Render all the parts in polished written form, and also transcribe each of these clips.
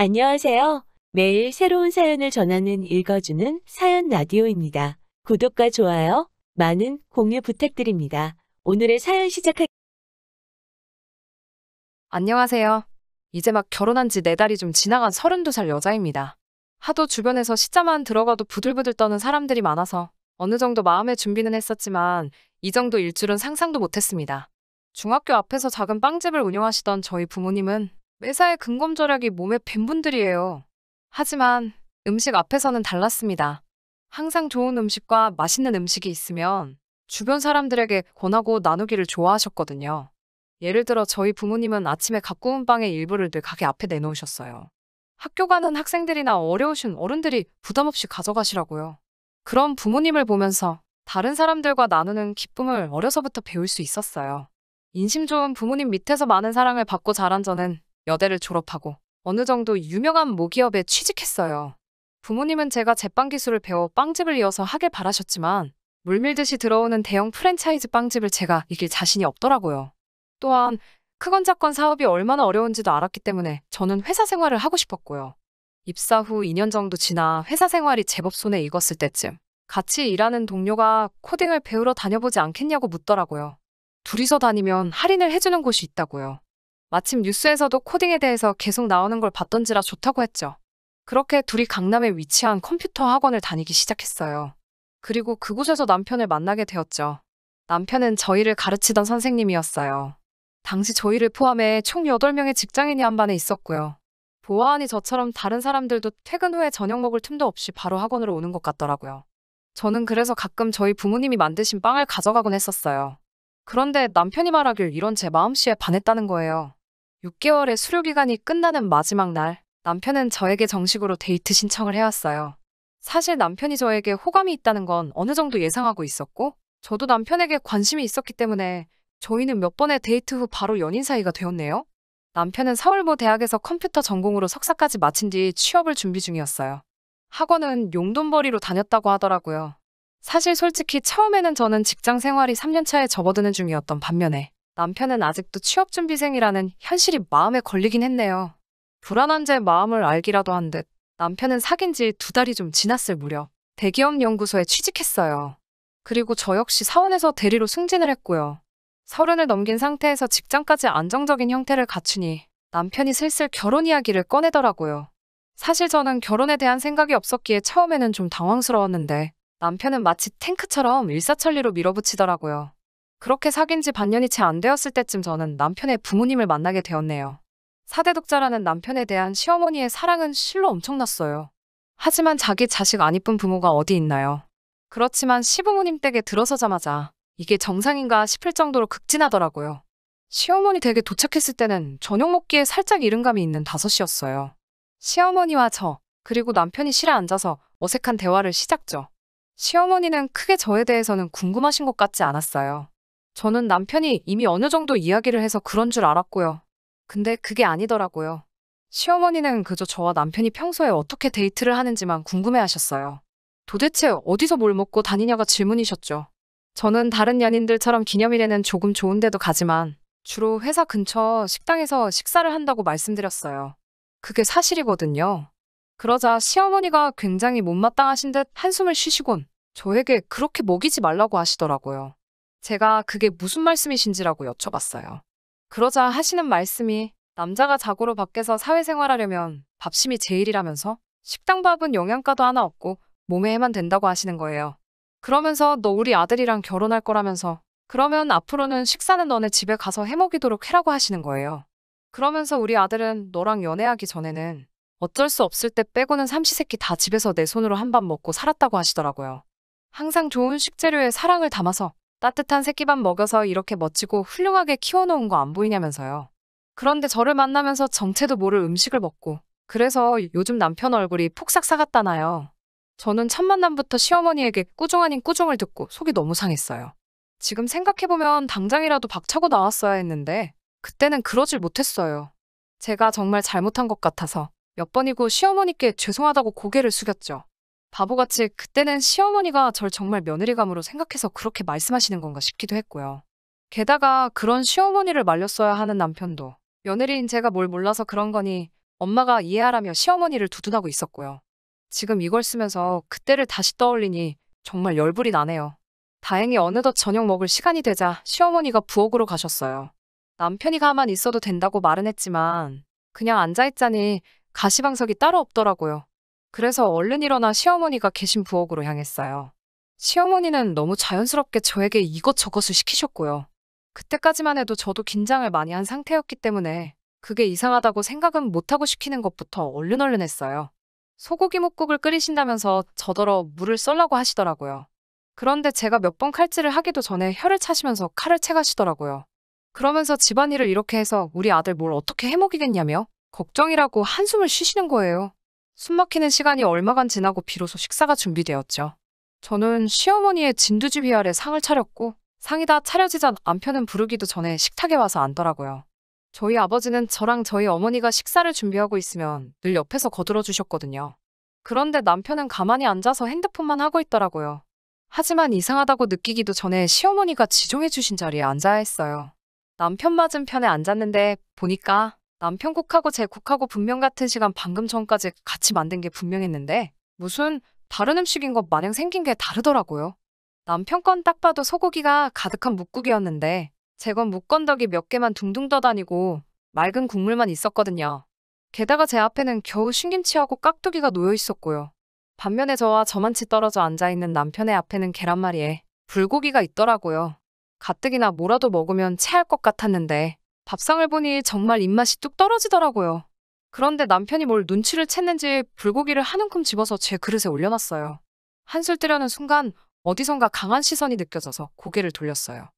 안녕하세요. 매일 새로운 사연을 전하는 읽어주는 사연 라디오입니다. 구독과 좋아요, 많은 공유 부탁드립니다. 오늘의 사연 시작할 안녕하세요. 이제 막 결혼한 지 4달이 좀 지나간 32살 여자입니다. 하도 주변에서 시자만 들어가도 부들부들 떠는 사람들이 많아서 어느 정도 마음의 준비는 했었지만 이 정도일 줄은 상상도 못했습니다. 중학교 앞에서 작은 빵집을 운영하시던 저희 부모님은 매사에 근검절약이 몸에 밴 분들이에요. 하지만 음식 앞에서는 달랐습니다. 항상 좋은 음식과 맛있는 음식이 있으면 주변 사람들에게 권하고 나누기를 좋아하셨거든요. 예를 들어 저희 부모님은 아침에 갓 구운 빵의 일부를 늘 가게 앞에 내놓으셨어요. 학교 가는 학생들이나 어려우신 어른들이 부담 없이 가져가시라고요. 그런 부모님을 보면서 다른 사람들과 나누는 기쁨을 어려서부터 배울 수 있었어요. 인심 좋은 부모님 밑에서 많은 사랑을 받고 자란 저는 여대를 졸업하고 어느 정도 유명한 모기업에 취직했어요. 부모님은 제가 제빵 기술을 배워 빵집을 이어서 하길 바라셨지만 물밀듯이 들어오는 대형 프랜차이즈 빵집을 제가 이길 자신이 없더라고요. 또한 크건 작건 사업이 얼마나 어려운지도 알았기 때문에 저는 회사 생활을 하고 싶었고요. 입사 후 2년 정도 지나 회사 생활이 제법 손에 익었을 때쯤 같이 일하는 동료가 코딩을 배우러 다녀보지 않겠냐고 묻더라고요. 둘이서 다니면 할인을 해주는 곳이 있다고요. 마침 뉴스에서도 코딩에 대해서 계속 나오는 걸 봤던지라 좋다고 했죠. 그렇게 둘이 강남에 위치한 컴퓨터 학원을 다니기 시작했어요. 그리고 그곳에서 남편을 만나게 되었죠. 남편은 저희를 가르치던 선생님이었어요. 당시 저희를 포함해 총 8명의 직장인이 한 반에 있었고요. 보아하니 저처럼 다른 사람들도 퇴근 후에 저녁 먹을 틈도 없이 바로 학원으로 오는 것 같더라고요. 저는 그래서 가끔 저희 부모님이 만드신 빵을 가져가곤 했었어요. 그런데 남편이 말하길 이런 제 마음씨에 반했다는 거예요. 6개월의 수료기간이 끝나는 마지막 날, 남편은 저에게 정식으로 데이트 신청을 해왔어요. 사실 남편이 저에게 호감이 있다는 건 어느 정도 예상하고 있었고, 저도 남편에게 관심이 있었기 때문에 저희는 몇 번의 데이트 후 바로 연인 사이가 되었네요. 남편은 서울모 대학에서 컴퓨터 전공으로 석사까지 마친 뒤 취업을 준비 중이었어요. 학원은 용돈벌이로 다녔다고 하더라고요. 사실 솔직히 처음에는 저는 직장 생활이 3년 차에 접어드는 중이었던 반면에 남편은 아직도 취업준비생이라는 현실이 마음에 걸리긴 했네요. 불안한 제 마음을 알기라도 한 듯 남편은 사귄 지 2달이 좀 지났을 무렵 대기업 연구소에 취직했어요. 그리고 저 역시 사원에서 대리로 승진을 했고요. 30을 넘긴 상태에서 직장까지 안정적인 형태를 갖추니 남편이 슬슬 결혼 이야기를 꺼내더라고요. 사실 저는 결혼에 대한 생각이 없었기에 처음에는 좀 당황스러웠는데 남편은 마치 탱크처럼 일사천리로 밀어붙이더라고요. 그렇게 사귄 지 반년이 채 안 되었을 때쯤 저는 남편의 부모님을 만나게 되었네요. 4대 독자라는 남편에 대한 시어머니의 사랑은 실로 엄청났어요. 하지만 자기 자식 안 이쁜 부모가 어디 있나요? 그렇지만 시부모님 댁에 들어서자마자 이게 정상인가 싶을 정도로 극진하더라고요. 시어머니 댁에 도착했을 때는 저녁 먹기에 살짝 이른감이 있는 5시였어요. 시어머니와 저, 그리고 남편이 실에 앉아서 어색한 대화를 시작죠. 시어머니는 크게 저에 대해서는 궁금하신 것 같지 않았어요. 저는 남편이 이미 어느 정도 이야기를 해서 그런 줄 알았고요. 근데 그게 아니더라고요. 시어머니는 그저 저와 남편이 평소에 어떻게 데이트를 하는지만 궁금해하셨어요. 도대체 어디서 뭘 먹고 다니냐가 질문이셨죠. 저는 다른 연인들처럼 기념일에는 조금 좋은 데도 가지만 주로 회사 근처 식당에서 식사를 한다고 말씀드렸어요. 그게 사실이거든요. 그러자 시어머니가 굉장히 못마땅하신 듯 한숨을 쉬시곤 저에게 그렇게 먹이지 말라고 하시더라고요. 제가 그게 무슨 말씀이신지라고 여쭤봤어요. 그러자 하시는 말씀이 남자가 자고로 밖에서 사회생활하려면 밥심이 제일이라면서 식당 밥은 영양가도 하나 없고 몸에 해만 된다고 하시는 거예요. 그러면서 너 우리 아들이랑 결혼할 거라면서 그러면 앞으로는 식사는 너네 집에 가서 해먹이도록 해라고 하시는 거예요. 그러면서 우리 아들은 너랑 연애하기 전에는 어쩔 수 없을 때 빼고는 삼시세끼 다 집에서 내 손으로 한 밥 먹고 살았다고 하시더라고요. 항상 좋은 식재료에 사랑을 담아서 따뜻한 새끼밥 먹여서 이렇게 멋지고 훌륭하게 키워놓은 거 안 보이냐면서요. 그런데 저를 만나면서 정체도 모를 음식을 먹고 그래서 요즘 남편 얼굴이 폭삭 사갔다나요. 저는 첫 만남부터 시어머니에게 꾸중 아닌 꾸중을 듣고 속이 너무 상했어요. 지금 생각해보면 당장이라도 박차고 나왔어야 했는데 그때는 그러질 못했어요. 제가 정말 잘못한 것 같아서 몇 번이고 시어머니께 죄송하다고 고개를 숙였죠. 바보같이 그때는 시어머니가 절 정말 며느리감으로 생각해서 그렇게 말씀하시는 건가 싶기도 했고요. 게다가 그런 시어머니를 말렸어야 하는 남편도 며느리인 제가 뭘 몰라서 그런 거니 엄마가 이해하라며 시어머니를 두둔하고 있었고요. 지금 이걸 쓰면서 그때를 다시 떠올리니 정말 열불이 나네요. 다행히 어느덧 저녁 먹을 시간이 되자 시어머니가 부엌으로 가셨어요. 남편이 가만히 있어도 된다고 말은 했지만 그냥 앉아있자니 가시방석이 따로 없더라고요. 그래서 얼른 일어나 시어머니가 계신 부엌으로 향했어요. 시어머니는 너무 자연스럽게 저에게 이것저것을 시키셨고요. 그때까지만 해도 저도 긴장을 많이 한 상태였기 때문에 그게 이상하다고 생각은 못하고 시키는 것부터 얼른 했어요. 소고기 뭇국을 끓이신다면서 저더러 물을 썰라고 하시더라고요. 그런데 제가 몇 번 칼질을 하기도 전에 혀를 차시면서 칼을 채가시더라고요. 그러면서 집안일을 이렇게 해서 우리 아들 뭘 어떻게 해먹이겠냐며 걱정이라고 한숨을 쉬시는 거예요. 숨 막히는 시간이 얼마간 지나고 비로소 식사가 준비되었죠. 저는 시어머니의 진두지휘 아래 상을 차렸고 상이 다 차려지자 남편은 부르기도 전에 식탁에 와서 앉더라고요. 저희 아버지는 저랑 저희 어머니가 식사를 준비하고 있으면 늘 옆에서 거들어 주셨거든요. 그런데 남편은 가만히 앉아서 핸드폰만 하고 있더라고요. 하지만 이상하다고 느끼기도 전에 시어머니가 지정해 주신 자리에 앉아야 했어요. 남편 맞은편에 앉았는데 보니까 남편 국하고 제 국하고 분명 같은 시간 방금 전까지 같이 만든 게 분명했는데 무슨 다른 음식인 것 마냥 생긴 게 다르더라고요. 남편 건 딱 봐도 소고기가 가득한 묵국이었는데 제 건 묵건더기 몇 개만 둥둥 떠다니고 맑은 국물만 있었거든요. 게다가 제 앞에는 겨우 신김치하고 깍두기가 놓여 있었고요. 반면에 저와 저만치 떨어져 앉아있는 남편의 앞에는 계란말이에 불고기가 있더라고요. 가뜩이나 뭐라도 먹으면 체할 것 같았는데 밥상을 보니 정말 입맛이 뚝 떨어지더라고요. 그런데 남편이 뭘 눈치를 챘는지 불고기를 한 움큼 집어서 제 그릇에 올려놨어요. 한술 뜨려는 순간 어디선가 강한 시선이 느껴져서 고개를 돌렸어요.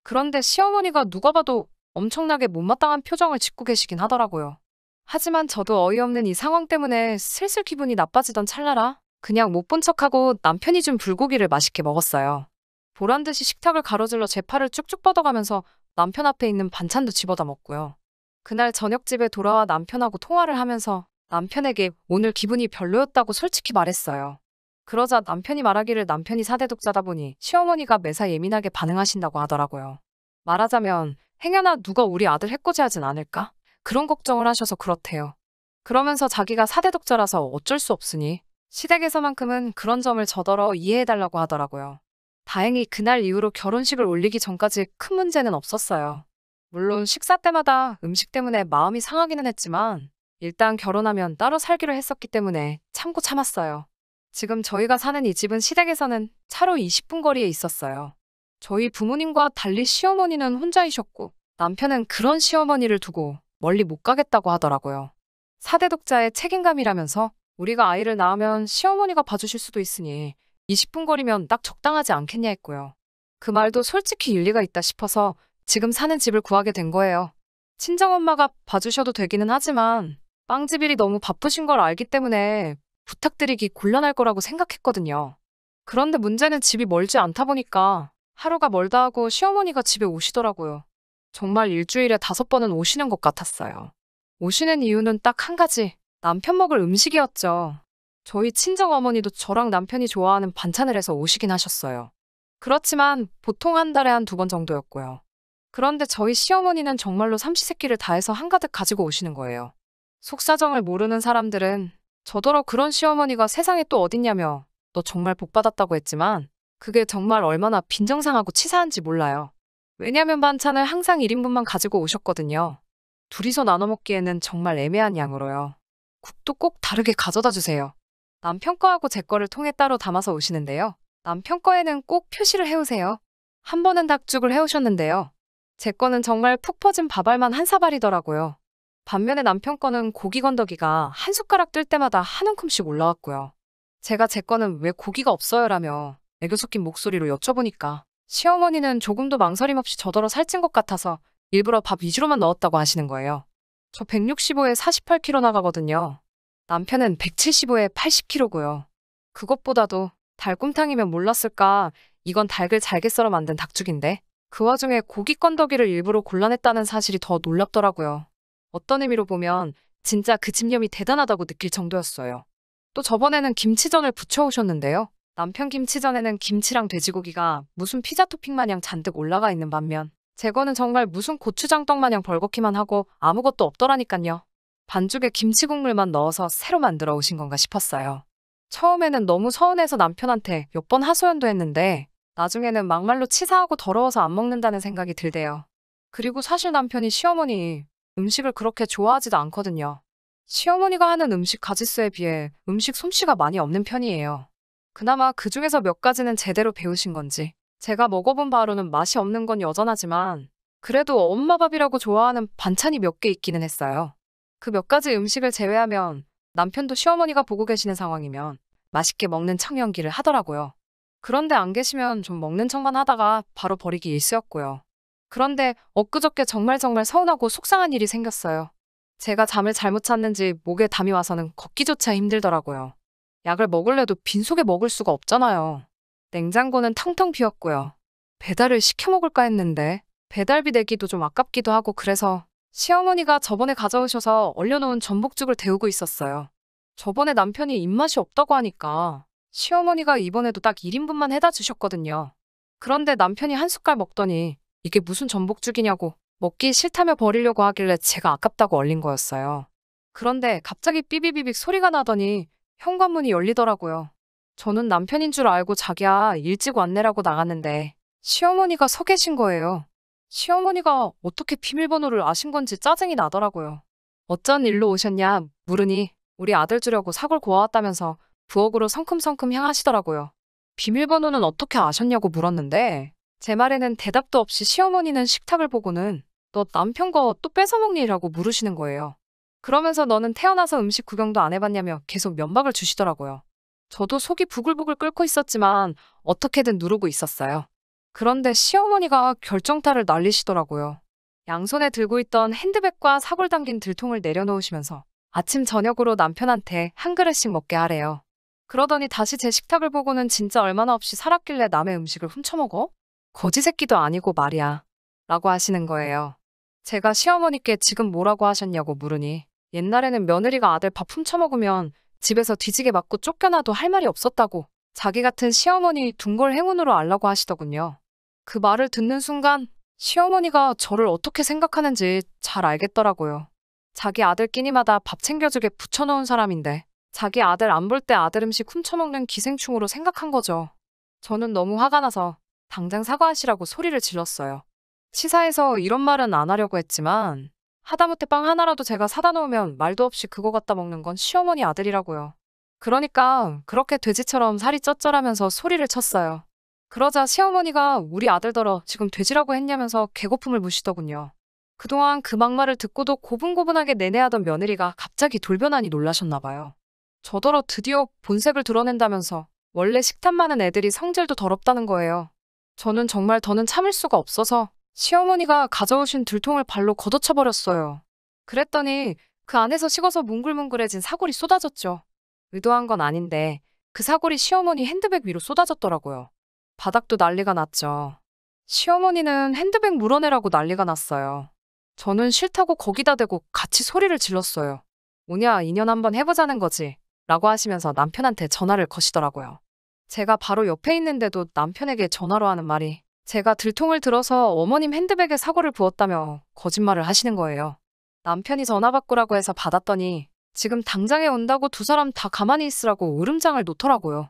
그런데 시어머니가 누가 봐도 엄청나게 못마땅한 표정을 짓고 계시긴 하더라고요. 하지만 저도 어이없는 이 상황 때문에 슬슬 기분이 나빠지던 찰나라 그냥 못 본 척하고 남편이 준 불고기를 맛있게 먹었어요. 보란듯이 식탁을 가로질러 제 팔을 쭉쭉 뻗어가면서 남편 앞에 있는 반찬도 집어다 먹고요. 그날 저녁 집에 돌아와 남편하고 통화를 하면서 남편에게 오늘 기분이 별로였다고 솔직히 말했어요. 그러자 남편이 말하기를 남편이 사대독자다 보니 시어머니가 매사 예민하게 반응하신다고 하더라고요. 말하자면 행여나 누가 우리 아들 해코지하진 않을까? 그런 걱정을 하셔서 그렇대요. 그러면서 자기가 사대독자라서 어쩔 수 없으니 시댁에서만큼은 그런 점을 저더러 이해해달라고 하더라고요. 다행히 그날 이후로 결혼식을 올리기 전까지 큰 문제는 없었어요. 물론 식사 때마다 음식 때문에 마음이 상하기는 했지만 일단 결혼하면 따로 살기로 했었기 때문에 참고 참았어요. 지금 저희가 사는 이 집은 시댁에서는 차로 20분 거리에 있었어요. 저희 부모님과 달리 시어머니는 혼자이셨고 남편은 그런 시어머니를 두고 멀리 못 가겠다고 하더라고요. 사대독자의 책임감이라면서 우리가 아이를 낳으면 시어머니가 봐주실 수도 있으니 20분 거리면 딱 적당하지 않겠냐 했고요. 그 말도 솔직히 일리가 있다 싶어서 지금 사는 집을 구하게 된 거예요. 친정엄마가 봐주셔도 되기는 하지만 빵집일이 너무 바쁘신 걸 알기 때문에 부탁드리기 곤란할 거라고 생각했거든요. 그런데 문제는 집이 멀지 않다 보니까 하루가 멀다 하고 시어머니가 집에 오시더라고요. 정말 일주일에 5번은 오시는 것 같았어요. 오시는 이유는 딱 한 가지, 남편 먹을 음식이었죠. 저희 친정어머니도 저랑 남편이 좋아하는 반찬을 해서 오시긴 하셨어요. 그렇지만 보통 한 달에 한 2번 정도였고요. 그런데 저희 시어머니는 정말로 삼시세끼를 다해서 한가득 가지고 오시는 거예요. 속사정을 모르는 사람들은 저더러 그런 시어머니가 세상에 또 어딨냐며 너 정말 복받았다고 했지만 그게 정말 얼마나 빈정상하고 치사한지 몰라요. 왜냐면 반찬을 항상 1인분만 가지고 오셨거든요. 둘이서 나눠 먹기에는 정말 애매한 양으로요. 국도 꼭 다르게 가져다 주세요. 남편 거하고 제 거를 통에 따로 담아서 오시는데요. 남편 거에는 꼭 표시를 해오세요. 한 번은 닭죽을 해오셨는데요. 제 거는 정말 푹 퍼진 밥알만 한 사발이더라고요. 반면에 남편 거는 고기 건더기가 한 숟가락 뜰 때마다 한 움큼씩 올라왔고요. 제가 제 거는 왜 고기가 없어요라며 애교 섞인 목소리로 여쭤보니까 시어머니는 조금도 망설임 없이 저더러 살찐 것 같아서 일부러 밥 위주로만 넣었다고 하시는 거예요. 저 165에 48kg 나가거든요. 남편은 175에 80kg고요. 그것보다도 닭곰탕이면 몰랐을까 이건 닭을 잘게 썰어 만든 닭죽인데 그 와중에 고기 건더기를 일부러 골라냈다는 사실이 더 놀랍더라고요. 어떤 의미로 보면 진짜 그 집념이 대단하다고 느낄 정도였어요. 또 저번에는 김치전을 부쳐오셨는데요. 남편 김치전에는 김치랑 돼지고기가 무슨 피자 토핑 마냥 잔뜩 올라가 있는 반면 제 거는 정말 무슨 고추장떡 마냥 벌겋기만 하고 아무것도 없더라니깐요. 반죽에 김치 국물만 넣어서 새로 만들어 오신 건가 싶었어요. 처음에는 너무 서운해서 남편한테 몇 번 하소연도 했는데 나중에는 막말로 치사하고 더러워서 안 먹는다는 생각이 들대요. 그리고 사실 남편이 시어머니 음식을 그렇게 좋아하지도 않거든요. 시어머니가 하는 음식 가짓수에 비해 음식 솜씨가 많이 없는 편이에요. 그나마 그 중에서 몇 가지는 제대로 배우신 건지 제가 먹어본 바로는 맛이 없는 건 여전하지만 그래도 엄마 밥이라고 좋아하는 반찬이 몇 개 있기는 했어요. 그 몇 가지 음식을 제외하면 남편도 시어머니가 보고 계시는 상황이면 맛있게 먹는 척 연기를 하더라고요. 그런데 안 계시면 좀 먹는 척만 하다가 바로 버리기 일쑤였고요. 그런데 엊그저께 정말 서운하고 속상한 일이 생겼어요. 제가 잠을 잘못 잤는지 목에 담이 와서는 걷기조차 힘들더라고요. 약을 먹을래도 빈속에 먹을 수가 없잖아요. 냉장고는 텅텅 비었고요. 배달을 시켜 먹을까 했는데 배달비 내기도 좀 아깝기도 하고 그래서 시어머니가 저번에 가져오셔서 얼려놓은 전복죽을 데우고 있었어요. 저번에 남편이 입맛이 없다고 하니까 시어머니가 이번에도 딱 1인분만 해다 주셨거든요. 그런데 남편이 한 숟갈 먹더니 이게 무슨 전복죽이냐고 먹기 싫다며 버리려고 하길래 제가 아깝다고 얼린 거였어요. 그런데 갑자기 삐비비빅 소리가 나더니 현관문이 열리더라고요. 저는 남편인 줄 알고 자기야 일찍 왔네라고 나갔는데 시어머니가 서 계신 거예요. 시어머니가 어떻게 비밀번호를 아신 건지 짜증이 나더라고요. 어쩐 일로 오셨냐 물으니 우리 아들 주려고 사골 구워왔다면서 부엌으로 성큼성큼 향하시더라고요. 비밀번호는 어떻게 아셨냐고 물었는데 제 말에는 대답도 없이 시어머니는 식탁을 보고는 너 남편 거 또 뺏어먹니라고 물으시는 거예요. 그러면서 너는 태어나서 음식 구경도 안 해봤냐며 계속 면박을 주시더라고요. 저도 속이 부글부글 끓고 있었지만 어떻게든 누르고 있었어요. 그런데 시어머니가 결정타를 날리시더라고요. 양손에 들고 있던 핸드백과 사골 담긴 들통을 내려놓으시면서 아침 저녁으로 남편한테 한 그릇씩 먹게 하래요. 그러더니 다시 제 식탁을 보고는 진짜 얼마나 없이 살았길래 남의 음식을 훔쳐먹어? 거지 새끼도 아니고 말이야. 라고 하시는 거예요. 제가 시어머니께 지금 뭐라고 하셨냐고 물으니 옛날에는 며느리가 아들 밥 훔쳐먹으면 집에서 뒤지게 맞고 쫓겨나도 할 말이 없었다고 자기 같은 시어머니 둔골 행운으로 알라고 하시더군요. 그 말을 듣는 순간 시어머니가 저를 어떻게 생각하는지 잘 알겠더라고요. 자기 아들 끼니마다 밥 챙겨주게 붙여놓은 사람인데 자기 아들 안 볼 때 아들 음식 훔쳐먹는 기생충으로 생각한 거죠. 저는 너무 화가 나서 당장 사과하시라고 소리를 질렀어요. 치사해서 이런 말은 안 하려고 했지만 하다못해 빵 하나라도 제가 사다 놓으면 말도 없이 그거 갖다 먹는 건 시어머니 아들이라고요. 그러니까 그렇게 돼지처럼 살이 쩌쩌라면서 소리를 쳤어요. 그러자 시어머니가 우리 아들더러 지금 돼지라고 했냐면서 개고픔을 무시더군요. 그동안 그 막말을 듣고도 고분고분하게 내내하던 며느리가 갑자기 돌변하니 놀라셨나 봐요. 저더러 드디어 본색을 드러낸다면서 원래 식탐 많은 애들이 성질도 더럽다는 거예요. 저는 정말 더는 참을 수가 없어서 시어머니가 가져오신 들통을 발로 걷어차버렸어요. 그랬더니 그 안에서 식어서 뭉글뭉글해진 사골이 쏟아졌죠. 의도한 건 아닌데 그 사골이 시어머니 핸드백 위로 쏟아졌더라고요. 바닥도 난리가 났죠. 시어머니는 핸드백 물어내라고 난리가 났어요. 저는 싫다고 거기다 대고 같이 소리를 질렀어요. 뭐냐, 인연 한번 해보자는 거지. 라고 하시면서 남편한테 전화를 거시더라고요. 제가 바로 옆에 있는데도 남편에게 전화로 하는 말이 제가 들통을 들어서 어머님 핸드백에 사골을 부었다며 거짓말을 하시는 거예요. 남편이 전화 받고라고 해서 받았더니 지금 당장에 온다고 두 사람 다 가만히 있으라고 으름장을 놓더라고요.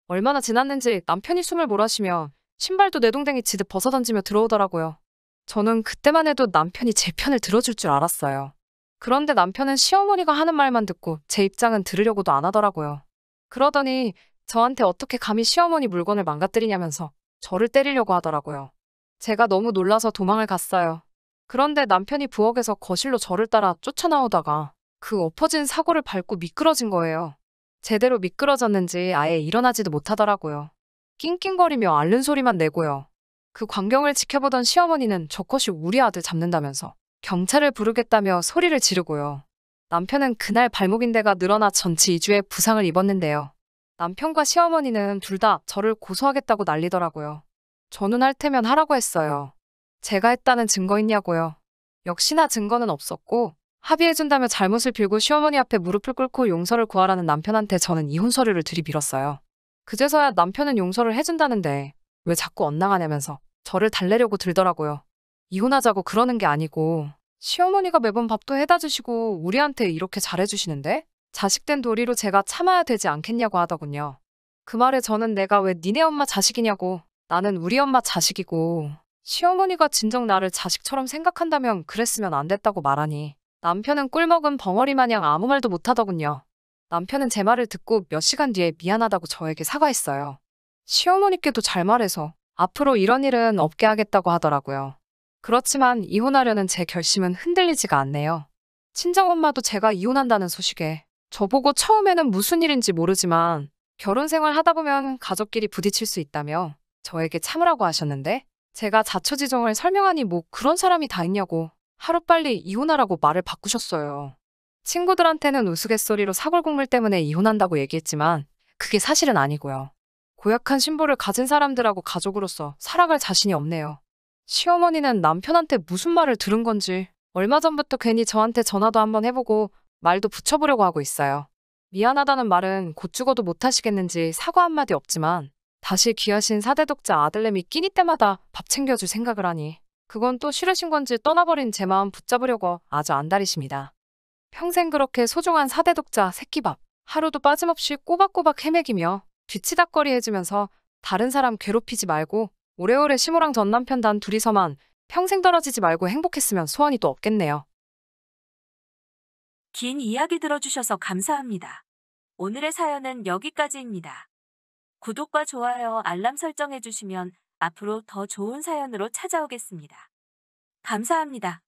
얼마나 지났는지 남편이 숨을 몰아쉬며 신발도 내동댕이 지듯 벗어던지며 들어오더라고요. 저는 그때만 해도 남편이 제 편을 들어줄 줄 알았어요. 그런데 남편은 시어머니가 하는 말만 듣고 제 입장은 들으려고도 안 하더라고요. 그러더니 저한테 어떻게 감히 시어머니 물건을 망가뜨리냐면서 저를 때리려고 하더라고요. 제가 너무 놀라서 도망을 갔어요. 그런데 남편이 부엌에서 거실로 저를 따라 쫓아나오다가 그 엎어진 사골을 밟고 미끄러진 거예요. 제대로 미끄러졌는지 아예 일어나지도 못하더라고요. 낑낑거리며 앓는 소리만 내고요. 그 광경을 지켜보던 시어머니는 저것이 우리 아들 잡는다면서 경찰을 부르겠다며 소리를 지르고요. 남편은 그날 발목인대가 늘어나 전치 2주의 부상을 입었는데요. 남편과 시어머니는 둘 다 저를 고소하겠다고 난리더라고요. 저는 할 테면 하라고 했어요. 제가 했다는 증거 있냐고요. 역시나 증거는 없었고 합의해준다며 잘못을 빌고 시어머니 앞에 무릎을 꿇고 용서를 구하라는 남편한테 저는 이혼 서류를 들이밀었어요. 그제서야 남편은 용서를 해준다는데 왜 자꾸 엇나가냐면서 저를 달래려고 들더라고요. 이혼하자고 그러는 게 아니고 시어머니가 매번 밥도 해다 주시고 우리한테 이렇게 잘해주시는데? 자식된 도리로 제가 참아야 되지 않겠냐고 하더군요. 그 말에 저는 내가 왜 니네 엄마 자식이냐고. 나는 우리 엄마 자식이고. 시어머니가 진정 나를 자식처럼 생각한다면 그랬으면 안 됐다고 말하니 남편은 꿀먹은 벙어리 마냥 아무 말도 못하더군요. 남편은 제 말을 듣고 몇 시간 뒤에 미안하다고 저에게 사과했어요. 시어머니께도 잘 말해서 앞으로 이런 일은 없게 하겠다고 하더라고요. 그렇지만 이혼하려는 제 결심은 흔들리지가 않네요. 친정엄마도 제가 이혼한다는 소식에 저보고 처음에는 무슨 일인지 모르지만 결혼 생활 하다 보면 가족끼리 부딪힐 수 있다며 저에게 참으라고 하셨는데 제가 자초지종을 설명하니 뭐 그런 사람이 다 있냐고 하루빨리 이혼하라고 말을 바꾸셨어요. 친구들한테는 우스갯소리로 사골국물 때문에 이혼한다고 얘기했지만 그게 사실은 아니고요. 고약한 신보를 가진 사람들하고 가족으로서 살아갈 자신이 없네요. 시어머니는 남편한테 무슨 말을 들은 건지 얼마 전부터 괜히 저한테 전화도 한번 해보고 말도 붙여보려고 하고 있어요. 미안하다는 말은 곧 죽어도 못하시겠는지 사과 한마디 없지만 다시 귀하신 사대독자 아들내미 끼니 때마다 밥 챙겨줄 생각을 하니 그건 또 싫으신 건지 떠나버린 제 마음 붙잡으려고 아주 안달이십니다. 평생 그렇게 소중한 사대독자 새끼밥 하루도 빠짐없이 꼬박꼬박 헤매기며 뒤치다꺼리 해주면서 다른 사람 괴롭히지 말고 오래오래 시모랑 전 남편 단 둘이서만 평생 떨어지지 말고 행복했으면 소원이 또 없겠네요. 긴 이야기 들어주셔서 감사합니다. 오늘의 사연은 여기까지입니다. 구독과 좋아요, 알람 설정해주시면 앞으로 더 좋은 사연으로 찾아오겠습니다. 감사합니다.